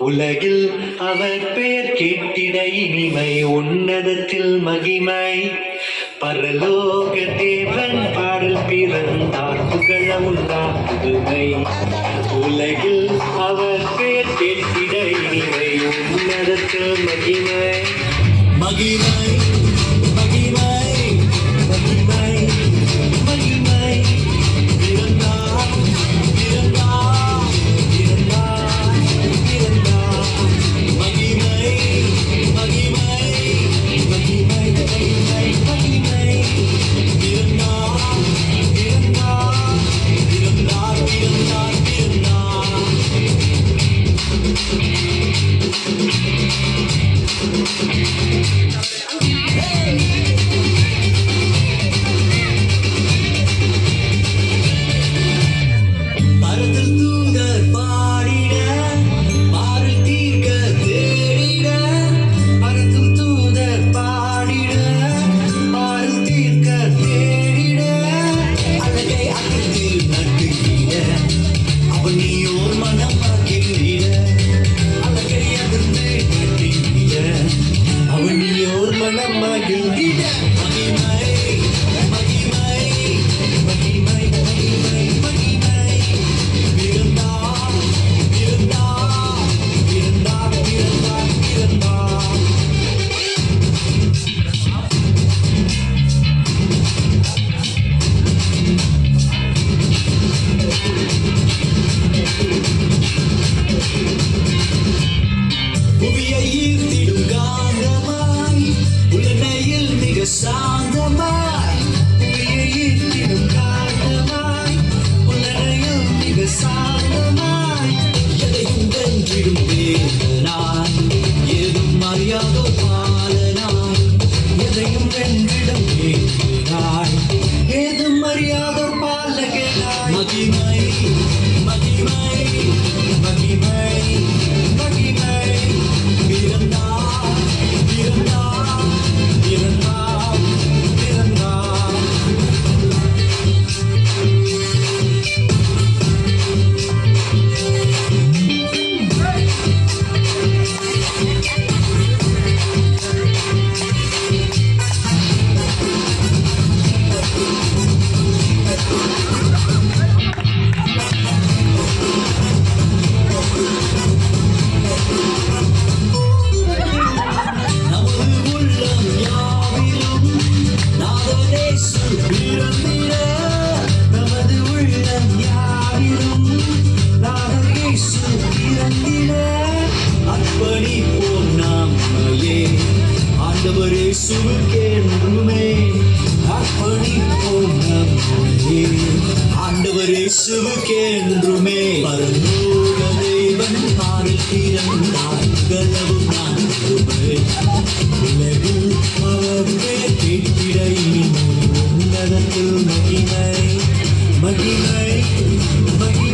உலகில் அவர் பெயர் கேட்டிட இனிமை, உன்னதத்தில் மகிமை. பரலோக தேவன் பாடல் பிறந்தார், புகழ உண்டாம் புதுமை. உலகில் அவர் பெயர் கேட்டிட இனிமை, உன்னதத்தில் மகிமை. மகிமை மகிமை மகிமை மகிமை. பிறந்தார் பிறந்தார் பிறந்தார் பிறந்தார். மகிமை மகிமை மகிமை மகிமை மகிமை. பிறந்தார் பிறந்தார் பிறந்தார் பிறந்தார் பிறந்தார். பரத்தில் தூதர் பாடிட, பாரில் தீர்க்க தேடிட. பரத்தில் தூதர் பாடிட, பாரில் தீர்க்க தேடிட. அழகை அகத்தில் நட்டுகிட, அவன் நீயோர் மனம் மகிழ்ந்திட. அழகை அதிர்ந்து நட்டுகிட, அவன் நீயோர் மனம் மகிழ்ந்திட. மகிமை மகிமை மகிமை மகிமை மகிமை. பிறந்தார் பிறந்தார் பிறந்தார் பிறந்தார் பிறந்தார். புவியை ஈர்த்திடும் காந்தமாய், உலனையில் மிக சாந்தமாய். புவியை ஈர்த்திடும் காந்தமாய், உலனையில் மிக சாந்தமாய். எதையும் வென்றிடும் வேதனாய், ஏதும் அறியாதோ பாலனாய். எதையும் வென்றிடும் வேதனாய், ஏதும் அறியாதோ பாலகனாய். மகிமை மகிமை மகிமை மகிமை. பிறந்தார் பிறந்தார் பிறந்தார் பிறந்தார். நமது உள்ளம் யாவிலும் நாதனேசு பிறந்திட. நமது உள்ளம் யாவிலும் நாதனேசு பிறந்திட. அர்ப்பணிப்போம் நம்மையே ஆண்டவர் இயேசுவுக்கென்றுமே. அர்ப்பணிப்போம் நம்மையே ஆண்டவர் இயேசுவுக்கென்றுமே. பரலோக தேவன் பாரில் பிறந்தார், கலவும் நான் உலகில் அவர் பெயர் கேட்டிட இனிமை, உன்னதத்தில் மகிமை மகிமை மகிமை.